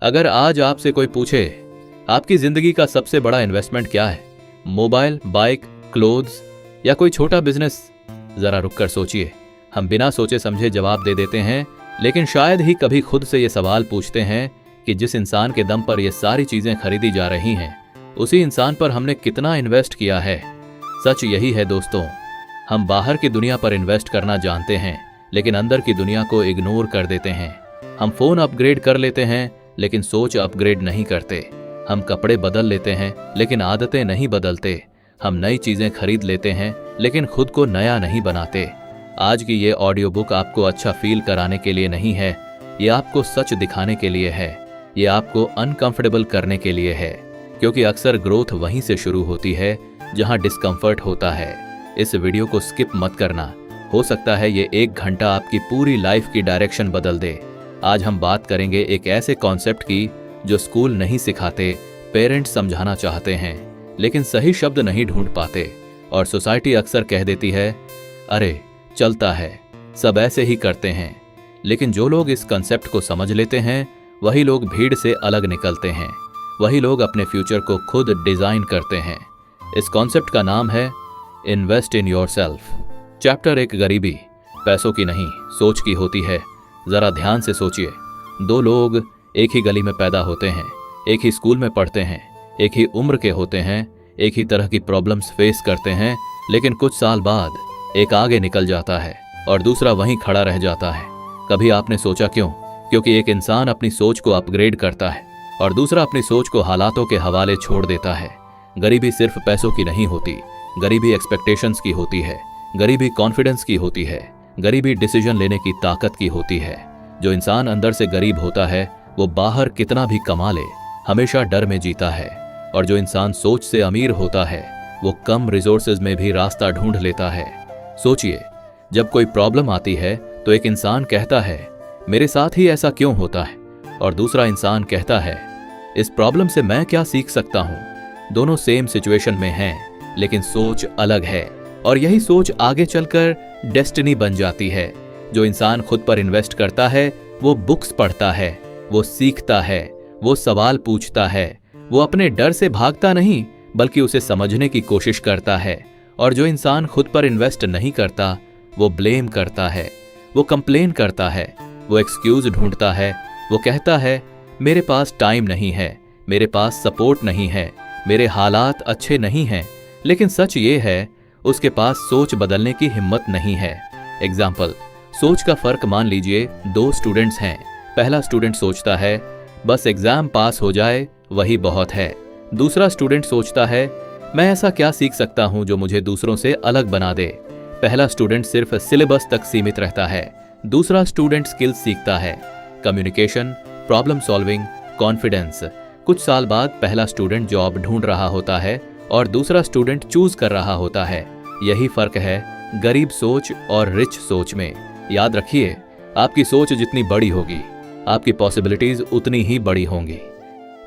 अगर आज आपसे कोई पूछे आपकी जिंदगी का सबसे बड़ा इन्वेस्टमेंट क्या है, मोबाइल, बाइक, क्लोथ्स या कोई छोटा बिजनेस, जरा रुककर सोचिए। हम बिना सोचे समझे जवाब दे देते हैं, लेकिन शायद ही कभी खुद से ये सवाल पूछते हैं कि जिस इंसान के दम पर ये सारी चीजें खरीदी जा रही हैं, उसी इंसान पर हमने कितना इन्वेस्ट किया है। सच यही है दोस्तों, हम बाहर की दुनिया पर इन्वेस्ट करना जानते हैं, लेकिन अंदर की दुनिया को इग्नोर कर देते हैं। हम फोन अपग्रेड कर लेते हैं, लेकिन सोच अपग्रेड नहीं करते। हम कपड़े बदल लेते हैं, लेकिन आदतें नहीं बदलते। हम नई चीजें खरीद लेते हैं, लेकिन खुद को नया नहीं बनाते। आज की ये ऑडियो बुक आपको अच्छा फील कराने के लिए नहीं है, ये आपको सच दिखाने के लिए है, ये आपको अनकंफर्टेबल करने के लिए है, क्योंकि अक्सर ग्रोथ वहीं से शुरू होती है जहां डिस्कंफर्ट होता है। इस वीडियो को स्किप मत करना, हो सकता है ये 1 घंटा आपकी पूरी लाइफ की डायरेक्शन बदल दे। आज हम बात करेंगे एक ऐसे कॉन्सेप्ट की जो स्कूल नहीं सिखाते, पेरेंट्स समझाना चाहते हैं लेकिन सही शब्द नहीं ढूंढ पाते, और सोसाइटी अक्सर कह देती है अरे चलता है, सब ऐसे ही करते हैं। लेकिन जो लोग इस कॉन्सेप्ट को समझ लेते हैं वही लोग भीड़ से अलग निकलते हैं, वही लोग अपने फ्यूचर को खुद डिजाइन करते हैं। इस कॉन्सेप्ट का नाम है इन्वेस्ट इन योरसेल्फ। चैप्टर 1 गरीबी पैसों की नहीं सोच की होती है। जरा ध्यान से सोचिए, 2 लोग एक ही गली में पैदा होते हैं, एक ही स्कूल में पढ़ते हैं, एक ही उम्र के होते हैं, एक ही तरह की प्रॉब्लम्स फेस करते हैं, लेकिन कुछ साल बाद एक आगे निकल जाता है और दूसरा वहीं खड़ा रह जाता है। कभी आपने सोचा क्यों? क्योंकि एक इंसान अपनी सोच को अपग्रेड करता है और दूसरा अपनी सोच को हालातों के हवाले छोड़ देता है। गरीबी सिर्फ पैसों की नहीं होती, गरीबी एक्सपेक्टेशंस की होती है, गरीबी कॉन्फिडेंस की होती है, गरीबी डिसीजन लेने की ताकत की होती है। जो इंसान अंदर से गरीब होता है वो बाहर कितना भी कमा ले हमेशा डर में जीता है, और जो इंसान सोच से अमीर होता है वो कम रिसोर्सेज में भी रास्ता ढूंढ लेता है। सोचिए, जब कोई प्रॉब्लम आती है तो एक इंसान कहता है मेरे साथ ही ऐसा क्यों होता है, और दूसरा इंसान कहता है इस प्रॉब्लम से मैं क्या सीख सकता हूं। दोनों सेम सिचुएशन में हैं, लेकिन सोच अलग है, और यही सोच आगे चलकर डेस्टिनी बन जाती है। जो इंसान खुद पर इन्वेस्ट करता है वो बुक्स पढ़ता है, वो सीखता है, वो सवाल पूछता है, वो अपने डर से भागता नहीं बल्कि उसे समझने की कोशिश करता है। और जो इंसान खुद पर इन्वेस्ट नहीं करता वो ब्लेम करता है, वो कंप्लेन करता है, वो एक्सक्यूज ढूंढता है, वो कहता है मेरे पास टाइम नहीं है, मेरे पास सपोर्ट नहीं है, मेरे हालात अच्छे नहीं हैं। लेकिन सच ये है उसके पास सोच बदलने की हिम्मत नहीं है। एग्जाम्पल, सोच का फर्क मान लीजिए 2 स्टूडेंट्स हैं। पहला स्टूडेंट सोचता है बस एग्जाम पास हो जाए वही बहुत है। दूसरा स्टूडेंट सोचता है मैं ऐसा क्या सीख सकता हूं जो मुझे दूसरों से अलग बना दे। पहला स्टूडेंट सिर्फ सिलेबस तक सीमित रहता है, दूसरा स्टूडेंट स्किल्स सीखता है, कम्युनिकेशन, प्रॉब्लम सॉल्विंग, कॉन्फिडेंस। कुछ साल बाद पहला स्टूडेंट जॉब ढूंढ रहा होता है और दूसरा स्टूडेंट चूज कर रहा होता है। यही फर्क है गरीब सोच और रिच सोच में। याद रखिए, आपकी सोच जितनी बड़ी होगी आपकी पॉसिबिलिटीज उतनी ही बड़ी होंगी।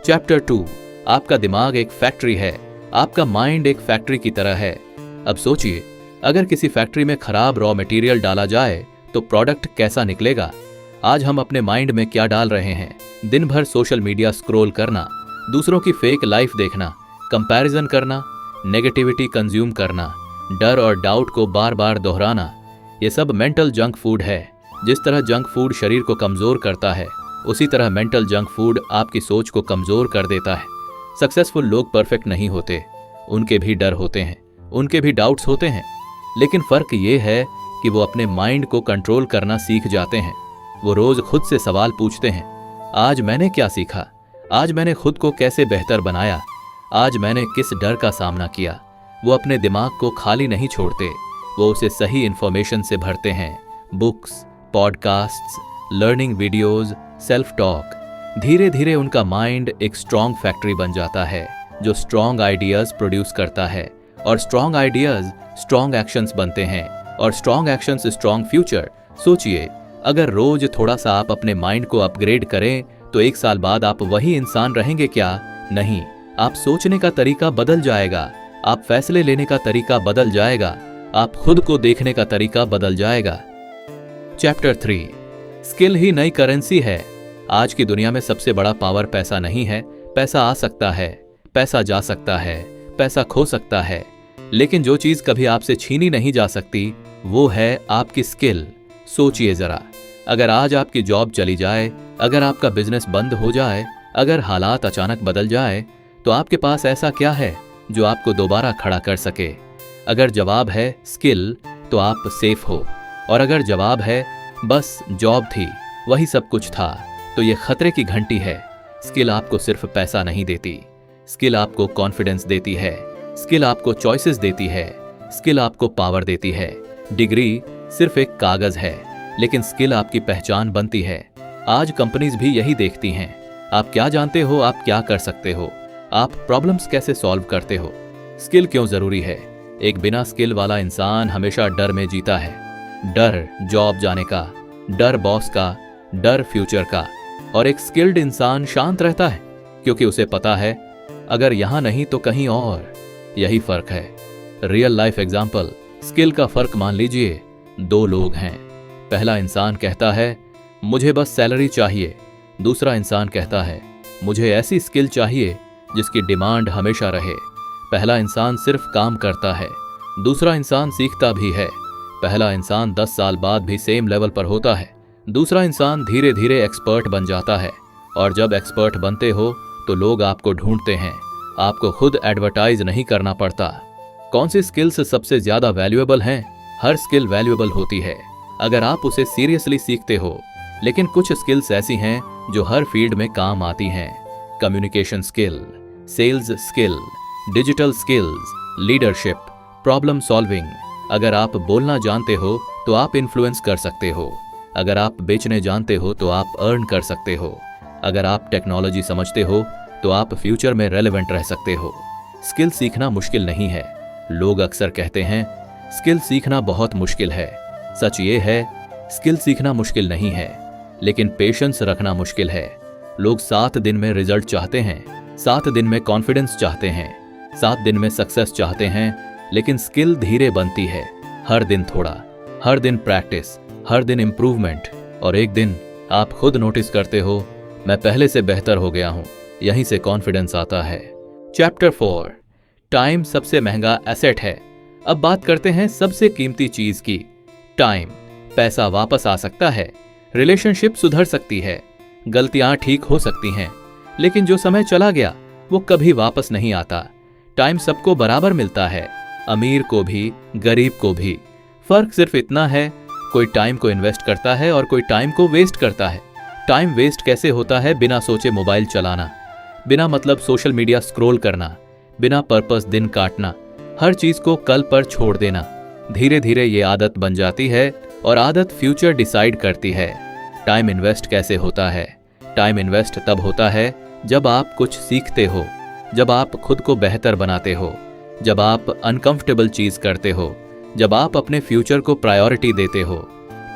चैप्टर 2 आपका दिमाग एक फैक्ट्री है, आपका माइंड एक फैक्ट्री की तरह है। अब सोचिए, अगर किसी फैक्ट्री में खराब रॉ मटेरियल डाला जाए तो प्रोडक्ट कैसा निकलेगा। आज हम अपने माइंड में क्या डाल रहे हैं? दिन भर सोशल मीडिया स्क्रॉल करना, दूसरों की फेक लाइफ देखना, कंपैरिजन करना, नेगेटिविटी कंज्यूम करना, डर और डाउट को बार बार दोहराना। ये सब मेंटल जंक फूड है। जिस तरह जंक फूड शरीर को कमजोर करता है, उसी तरह मेंटल जंक फूड आपकी सोच को कमजोर कर देता है। सक्सेसफुल लोग परफेक्ट नहीं होते, उनके भी डर होते हैं, उनके भी डाउट्स होते हैं, लेकिन फर्क ये है कि वो अपने माइंड को कंट्रोल करना सीख जाते हैं। वो रोज खुद से सवाल पूछते हैं, आज मैंने क्या सीखा, आज मैंने खुद को कैसे बेहतर बनाया, आज मैंने किस डर का सामना किया। वो अपने दिमाग को खाली नहीं छोड़ते, वो उसे सही इंफॉर्मेशन से भरते हैं। Books, podcasts, learning videos, self talk. धीरे धीरे उनका माइंड एक स्ट्रॉन्ग फैक्ट्री बन जाता है जो स्ट्रॉन्ग आइडियाज प्रोड्यूस करता है, और स्ट्रॉन्ग आइडियाज स्ट्रॉन्ग एक्शंस बनते हैं, और स्ट्रॉन्ग एक्शंस स्ट्रॉन्ग फ्यूचर। सोचिए, अगर रोज थोड़ा सा आप अपने माइंड को अपग्रेड करें तो 1 साल बाद आप वही इंसान रहेंगे क्या? नहीं, आप सोचने का तरीका बदल जाएगा, आप फैसले लेने का तरीका बदल जाएगा, आप खुद को देखने का तरीका बदल जाएगा। चैप्टर 3 स्किल ही नई करेंसी है। आज की दुनिया में सबसे बड़ा पावर पैसा नहीं है। पैसा आ सकता है, पैसा जा सकता है, पैसा खो सकता है, लेकिन जो चीज कभी आपसे छीनी नहीं जा सकती वो है आपकी स्किल। सोचिए जरा, अगर आज आपकी जॉब चली जाए, अगर आपका बिजनेस बंद हो जाए, अगर हालात अचानक बदल जाए, तो आपके पास ऐसा क्या है जो आपको दोबारा खड़ा कर सके? अगर जवाब है स्किल, तो आप सेफ हो, और अगर जवाब है बस जॉब थी, वही सब कुछ था, तो ये खतरे की घंटी है। स्किल आपको सिर्फ पैसा नहीं देती, स्किल आपको कॉन्फिडेंस देती है, स्किल आपको चॉइसेस देती है, स्किल आपको पावर देती है। डिग्री सिर्फ एक कागज है, लेकिन स्किल आपकी पहचान बनती है। आज कंपनीज भी यही देखती हैं, आप क्या जानते हो, आप क्या कर सकते हो, आप प्रॉब्लम्स कैसे सॉल्व करते हो। स्किल क्यों जरूरी है? एक बिना स्किल वाला इंसान हमेशा डर में जीता है। डर जॉब जाने का, डर बॉस का, डर फ्यूचर का। और एक स्किल्ड इंसान शांत रहता है, क्योंकि उसे पता है अगर यहां नहीं तो कहीं और। यही फर्क है। रियल लाइफ एग्जाम्पल, स्किल का फर्क मान लीजिए, दो लोग हैं। पहला इंसान कहता है मुझे बस सैलरी चाहिए, दूसरा इंसान कहता है मुझे ऐसी स्किल चाहिए जिसकी डिमांड हमेशा रहे। पहला इंसान सिर्फ काम करता है, दूसरा इंसान सीखता भी है। पहला इंसान 10 साल बाद भी सेम लेवल पर होता है, दूसरा इंसान धीरे धीरे एक्सपर्ट बन जाता है। और जब एक्सपर्ट बनते हो तो लोग आपको ढूंढते हैं, आपको खुद एडवर्टाइज नहीं करना पड़ता। कौन सी स्किल्स सबसे ज्यादा वैल्यूएबल हैं? हर स्किल वैल्यूएबल होती है अगर आप उसे सीरियसली सीखते हो, लेकिन कुछ स्किल्स ऐसी हैं जो हर फील्ड में काम आती हैं। Communication skill, sales skill, digital skills, leadership, problem solving. अगर आप बोलना जानते हो तो आप इन्फ्लुएंस कर सकते हो, अगर आप बेचने जानते हो तो आप अर्न कर सकते हो, अगर आप टेक्नोलॉजी समझते हो तो आप फ्यूचर में रेलेवेंट रह सकते हो। स्किल सीखना मुश्किल नहीं है। लोग अक्सर कहते हैं स्किल सीखना बहुत मुश्किल है। सच ये है, स्किल सीखना मुश्किल नहीं है, लेकिन पेशेंस रखना मुश्किल है। लोग 7 दिन में रिजल्ट चाहते हैं, 7 दिन में कॉन्फिडेंस चाहते हैं, 7 दिन में सक्सेस चाहते हैं, लेकिन स्किल धीरे बनती है। हर दिन थोड़ा, हर दिन प्रैक्टिस, हर दिन इंप्रूवमेंट, और एक दिन आप खुद नोटिस करते हो मैं पहले से बेहतर हो गया हूं। यहीं से कॉन्फिडेंस आता है। चैप्टर 4, टाइम सबसे महंगा एसेट है। अब बात करते हैं सबसे कीमती चीज की, टाइम। पैसा वापस आ सकता है, रिलेशनशिप सुधर सकती है, गलतियां ठीक हो सकती हैं, लेकिन जो समय चला गया वो कभी वापस नहीं आता। टाइम सबको बराबर मिलता है, अमीर को भी, गरीब को भी। फर्क सिर्फ इतना है, कोई टाइम को इन्वेस्ट करता है और कोई टाइम को वेस्ट करता है। टाइम वेस्ट कैसे होता है? बिना सोचे मोबाइल चलाना, बिना मतलब सोशल मीडिया स्क्रॉल करना, बिना पर्पस दिन काटना, हर चीज को कल पर छोड़ देना। धीरे धीरे ये आदत बन जाती है और आदत फ्यूचर डिसाइड करती है। टाइम इन्वेस्ट कैसे होता है? टाइम इन्वेस्ट तब होता है जब आप कुछ सीखते हो, जब आप खुद को बेहतर बनाते हो, जब आप अनकंफर्टेबल चीज करते हो, जब आप अपने फ्यूचर को प्रायोरिटी देते हो।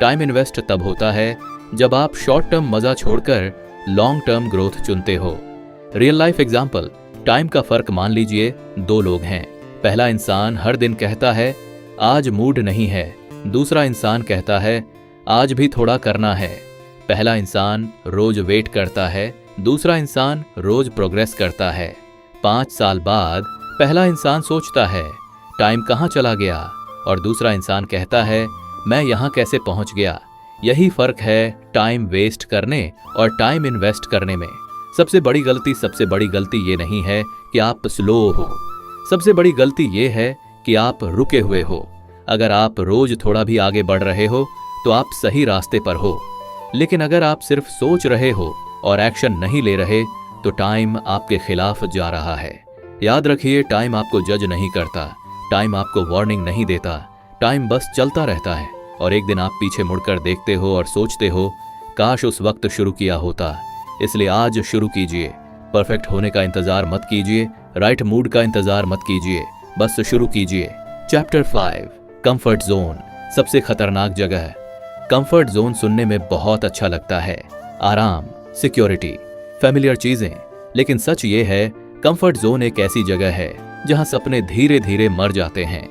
टाइम इन्वेस्ट तब होता है जब आप शॉर्ट टर्म मजा छोड़कर लॉन्ग टर्म ग्रोथ चुनते हो। रियल लाइफ एग्जाम्पल, टाइम का फर्क मान लीजिए, दो लोग हैं। पहला इंसान हर दिन कहता है आज मूड नहीं है, दूसरा इंसान कहता है आज भी थोड़ा करना है। पहला इंसान रोज वेट करता है, दूसरा इंसान रोज प्रोग्रेस करता है। 5 साल बाद पहला इंसान सोचता है टाइम कहाँ चला गया, और दूसरा इंसान कहता है मैं यहाँ कैसे पहुँच गया। यही फर्क है टाइम वेस्ट करने और टाइम इन्वेस्ट करने में। सबसे बड़ी गलती ये नहीं है कि आप स्लो हो, सबसे बड़ी गलती ये है कि आप रुके हुए हो। अगर आप रोज थोड़ा भी आगे बढ़ रहे हो तो आप सही रास्ते पर हो, लेकिन अगर आप सिर्फ सोच रहे हो और एक्शन नहीं ले रहे तो टाइम आपके खिलाफ जा रहा है। याद रखिए, टाइम आपको जज नहीं करता, टाइम आपको वार्निंग नहीं देता, टाइम बस चलता रहता है। और एक दिन आप पीछे मुड़कर देखते हो और सोचते हो काश उस वक्त शुरू किया होता। इसलिए आज शुरू कीजिए। परफेक्ट होने का इंतजार मत कीजिए, राइट मूड का इंतजार मत कीजिए, बस शुरू कीजिए। चैप्टर 5, कंफर्ट जोन, सबसे खतरनाक जगह है। कंफर्ट जोन सुनने में बहुत अच्छा लगता है, आराम, सिक्योरिटी, फैमिलियर चीजें, लेकिन सच ये है कंफर्ट जोन एक ऐसी जगह है जहां सपने धीरे धीरे मर जाते हैं।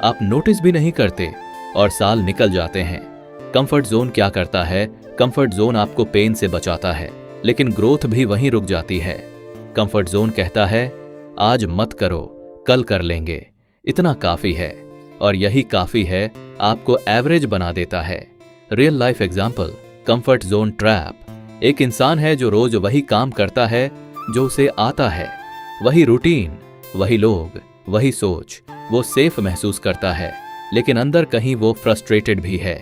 आप नोटिस भी नहीं करते और साल निकल जाते हैं। कंफर्ट जोन क्या करता है? कंफर्ट जोन आपको पेन से बचाता है, लेकिन ग्रोथ भी वहीं रुक जाती है। कंफर्ट जोन कहता है आज मत करो, कल कर लेंगे, इतना काफी है, और यही काफी है आपको एवरेज बना देता है। Real life example, comfort zone trap. एक इंसान है जो रोज वही काम करता है जो उसे आता है, वही रूटीन, वही लोग, वही सोच। वो सेफ महसूस करता है, लेकिन अंदर कहीं वो फ्रस्ट्रेटेड भी है,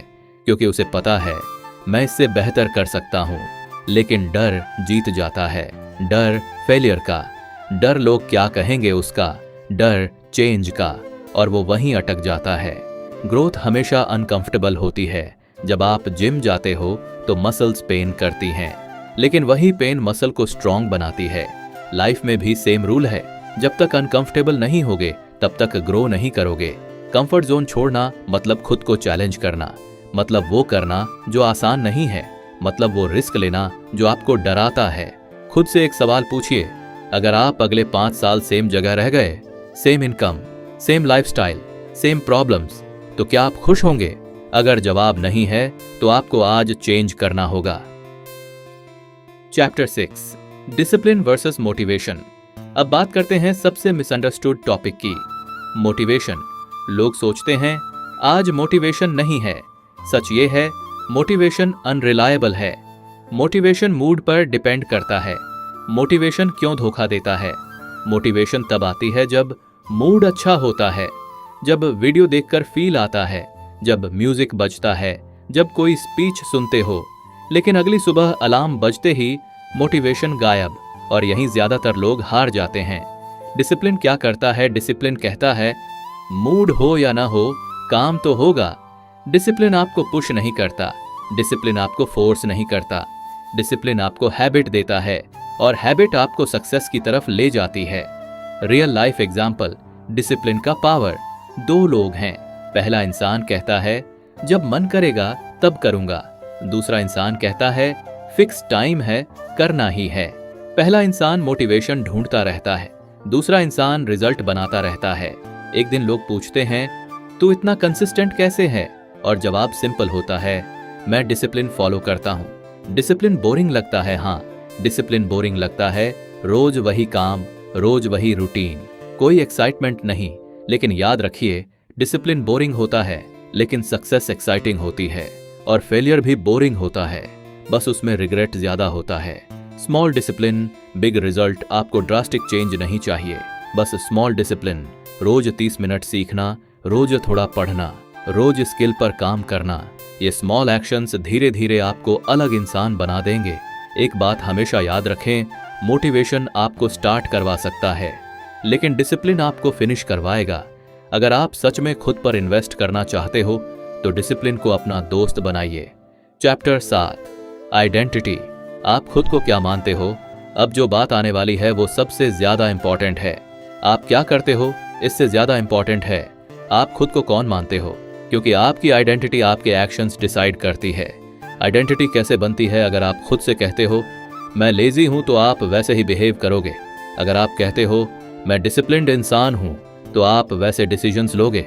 क्योंकि उसे पता है मैं इससे बेहतर कर सकता हूं। लेकिन डर जीत जाता है, डर फेलियर का, डर लोग क्या कहेंगे उसका, डर चेंज का, और वो वहीं अटक जाता है। ग्रोथ हमेशा अनकंफर्टेबल होती है। जब आप जिम जाते हो तो मसल्स पेन करती हैं, लेकिन वही पेन मसल को स्ट्रांग बनाती है। लाइफ में भी सेम रूल है, जब तक अनकंफर्टेबल नहीं होगे तब तक ग्रो नहीं करोगे। कंफर्ट जोन छोड़ना मतलब खुद को चैलेंज करना, मतलब वो करना जो आसान नहीं है, मतलब वो रिस्क लेना जो आपको डराता है। खुद से एक सवाल पूछिए, अगर आप अगले 5 साल सेम जगह रह गए, same income, same lifestyle, same problems, तो क्या आप खुश होंगे? अगर जवाब नहीं है तो आपको आज चेंज करना होगा। Chapter 6, discipline versus motivation. अब बात करते हैं सबसे मिसअंडरस्टूड टॉपिक की, मोटिवेशन। लोग सोचते हैं आज मोटिवेशन नहीं है। सच ये है, मोटिवेशन अनरिलायबल है। मोटिवेशन मूड पर डिपेंड करता है। मोटिवेशन क्यों धोखा देता है? मोटिवेशन तब आती है जब मूड अच्छा होता है, जब वीडियो देखकर फील आता है, जब म्यूजिक बजता है, जब कोई स्पीच सुनते हो। लेकिन अगली सुबह अलार्म बजते ही मोटिवेशन गायब, और यहीं ज्यादातर लोग हार जाते हैं। डिसिप्लिन क्या करता है? डिसिप्लिन कहता है मूड हो या ना हो, काम तो होगा। डिसिप्लिन आपको पुश नहीं करता, डिसिप्लिन आपको फोर्स नहीं करता। डिसिप्लिन आपको हैबिट देता है, और हैबिट आपको सक्सेस की तरफ ले जाती है। रियल लाइफ एग्जाम्पल, डिसिप्लिन का पावर। 2 लोग हैं। पहला इंसान कहता है जब मन करेगा तब करूंगा। दूसरा इंसान कहता है फिक्स टाइम है, करना ही है। पहला इंसान मोटिवेशन ढूंढता रहता है, दूसरा इंसान रिजल्ट बनाता रहता है। एक दिन लोग पूछते हैं तू इतना कंसिस्टेंट कैसे है? और जवाब सिंपल होता है, मैं डिसिप्लिन फॉलो करता हूँ। डिसिप्लिन बोरिंग लगता है, हाँ, डिसिप्लिन बोरिंग लगता है। रोज वही काम, रोज वही रूटीन, कोई एक्साइटमेंट नहीं। लेकिन याद रखिए, डिसिप्लिन बोरिंग होता है, लेकिन सक्सेस एक्साइटिंग होती है। और फेलियर भी बोरिंग होता है, बस उसमें रिग्रेट ज्यादा होता है। Small discipline, big result. आपको ड्रास्टिक चेंज नहीं चाहिए, बस स्मॉल डिसिप्लिन। रोज 30 मिनट सीखना, रोज थोड़ा पढ़ना, रोज स्किल पर काम करना। ये स्मॉल एक्शंस धीरे धीरे आपको अलग इंसान बना देंगे। एक बात हमेशा याद रखें, मोटिवेशन आपको स्टार्ट करवा सकता है, लेकिन डिसिप्लिन आपको फिनिश करवाएगा। अगर आप सच में खुद पर इन्वेस्ट करना चाहते हो तो डिसिप्लिन को अपना दोस्त बनाइए। Chapter 7, identity. आप खुद को क्या मानते हो? अब जो बात आने वाली है वो सबसे ज्यादा इंपॉर्टेंट है। आप क्या करते हो इससे ज्यादा इंपॉर्टेंट है आप खुद को कौन मानते हो, क्योंकि आपकी आइडेंटिटी आपके एक्शंस डिसाइड करती है। आइडेंटिटी कैसे बनती है? अगर आप खुद से कहते हो मैं लेजी हूं तो आप वैसे ही बिहेव करोगे। अगर आप कहते हो मैं डिसिप्लिन्ड इंसान हूं तो आप वैसे डिसीजंस लोगे।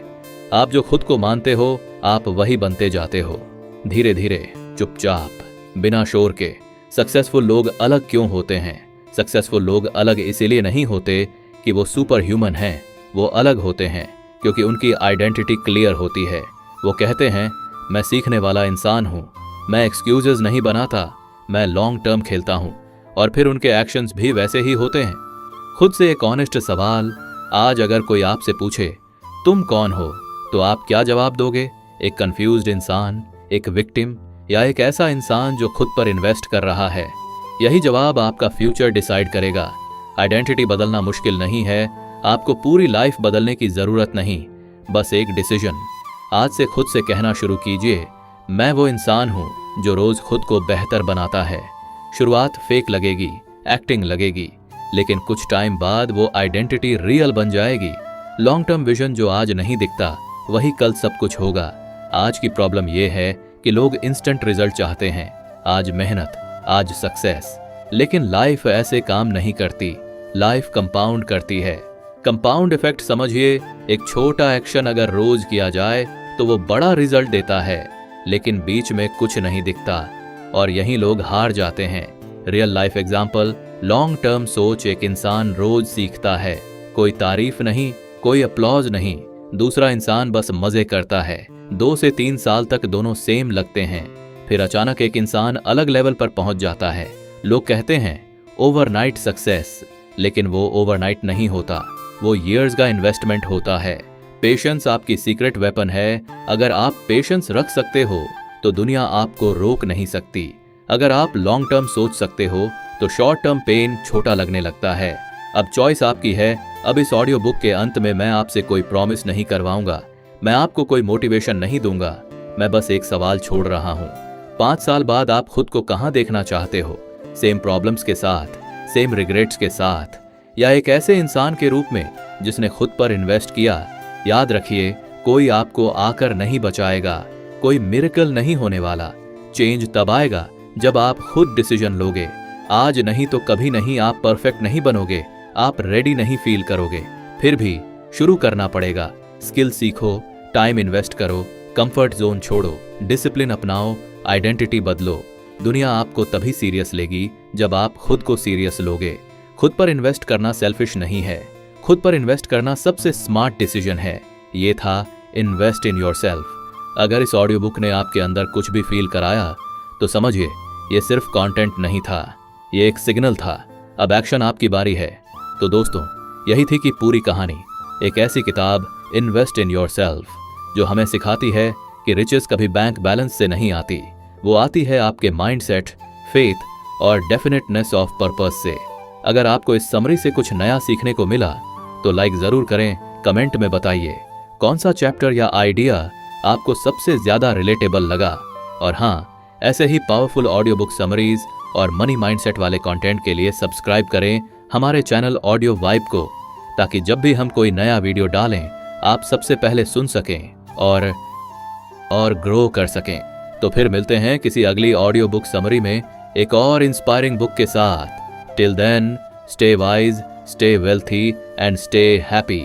आप जो खुद को मानते हो आप वही बनते जाते हो, धीरे धीरे, चुपचाप, बिना शोर के। सक्सेसफुल लोग अलग क्यों होते हैं? सक्सेसफुल लोग अलग इसीलिए नहीं होते कि वो सुपर ह्यूमन हैं। वो अलग होते हैं क्योंकि उनकी आइडेंटिटी क्लियर होती है। वो कहते हैं मैं सीखने वाला इंसान हूं, मैं एक्सक्यूजेज नहीं बनाता, मैं लॉन्ग टर्म खेलता हूं। और फिर उनके एक्शंस भी वैसे ही होते हैं। खुद से एक ऑनेस्ट सवाल, आज अगर कोई आपसे पूछे तुम कौन हो, तो आप क्या जवाब दोगे? एक कंफ्यूज्ड इंसान, एक विक्टिम, या एक ऐसा इंसान जो खुद पर इन्वेस्ट कर रहा है? यही जवाब आपका फ्यूचर डिसाइड करेगा। आइडेंटिटी बदलना मुश्किल नहीं है, आपको पूरी लाइफ बदलने की जरूरत नहीं, बस एक डिसीजन। आज से खुद से कहना शुरू कीजिए, मैं वो इंसान हूं जो रोज खुद को बेहतर बनाता है। शुरुआत फेक लगेगी, एक्टिंग लगेगी, लेकिन कुछ टाइम बाद वो आइडेंटिटी रियल बन जाएगी। लॉन्ग टर्म विजन जो आज नहीं दिखता वही कल सब कुछ होगा। आज की प्रॉब्लम ये है कि लोग इंस्टेंट रिजल्ट चाहते हैं, आज मेहनत, आज सक्सेस। लेकिन लाइफ ऐसे काम नहीं करती, लाइफ कंपाउंड करती है। कंपाउंड इफेक्ट समझिए, एक छोटा एक्शन अगर रोज किया जाए तो वो बड़ा रिजल्ट देता है, लेकिन बीच में कुछ नहीं दिखता और यहीं लोग हार जाते हैं। Real life example, long term सोच एक इंसान रोज सीखता है। कोई तारीफ नहीं, कोई अप्लॉज नहीं, दूसरा इंसान बस मजे करता है। 2 से 3 साल तक दोनों सेम लगते हैं, फिर अचानक एक इंसान अलग लेवल पर पहुंच जाता है। लोग कहते हैं ओवरनाइट सक्सेस, लेकिन वो ओवरनाइट नहीं होता, वो ईयर्स का इन्वेस्टमेंट होता है। पेशेंस आपकी सीक्रेट वेपन है। अगर आप पेशेंस रख सकते हो तो दुनिया आपको रोक नहीं सकती। अगर आप लॉन्ग टर्म सोच सकते हो तो शॉर्ट टर्म पेन छोटा लगने लगता है। अब चॉइस आपकी है। अब इस ऑडियो बुक के अंत में मैं आपसे कोई प्रॉमिस नहीं करवाऊंगा, मैं आपको कोई मोटिवेशन नहीं दूंगा, मैं बस एक सवाल छोड़ रहा हूं। 5 साल बाद आप खुद को कहां देखना चाहते हो? सेम प्रॉब्लम्स के साथ, सेम रिग्रेट्स के साथ, या एक ऐसे इंसान के रूप में जिसने खुद पर इन्वेस्ट किया? याद रखिए, कोई आपको आकर नहीं बचाएगा, कोई मिरेकल नहीं होने वाला। चेंज तब आएगा जब आप खुद डिसीजन लोगे। आज नहीं तो कभी नहीं आप परफेक्ट नहीं बनोगे, आप रेडी नहीं फील करोगे, फिर भी शुरू करना पड़ेगा। स्किल सीखो, टाइम इन्वेस्ट करो, कंफर्ट जोन छोड़ो, डिसिप्लिन अपनाओ, आइडेंटिटी बदलो। दुनिया आपको तभी सीरियस लेगी जब आप खुद को सीरियस लोगे। खुद पर इन्वेस्ट करना सेल्फिश नहीं है, खुद पर इन्वेस्ट करना सबसे स्मार्ट डिसीजन है। ये था इन्वेस्ट इन योरसेल्फ। अगर इस ऑडियो बुक ने आपके अंदर कुछ भी फील कराया तो समझिए ये सिर्फ कंटेंट नहीं था, ये एक सिग्नल था। अब एक्शन आपकी बारी है। तो दोस्तों, यही थी कि पूरी कहानी। एक ऐसी किताब इन्वेस्ट इन योरसेल्फ जो हमें सिखाती है कि रिचेस कभी बैंक बैलेंस से नहीं आती, वो आती है आपके माइंडसेट, फेथ और डेफिनेटनेस ऑफ पर्पस से। अगर आपको इस समरी से कुछ नया सीखने को मिला तो लाइक जरूर करें, कमेंट में बताइए कौन सा चैप्टर या आइडिया आपको सबसे ज्यादा रिलेटेबल लगा। और हाँ, ऐसे ही पावरफुल ऑडियो बुक समरीज और मनी माइंडसेट वाले कंटेंट के लिए सब्सक्राइब करें हमारे चैनल ऑडियो वाइब को, ताकि जब भी हम कोई नया वीडियो डालें आप सबसे पहले सुन सकें और ग्रो कर सकें। तो फिर मिलते हैं किसी अगली ऑडियो बुक समरी में एक और इंस्पायरिंग बुक के साथ। Till then, stay wise, stay wealthy and stay happy.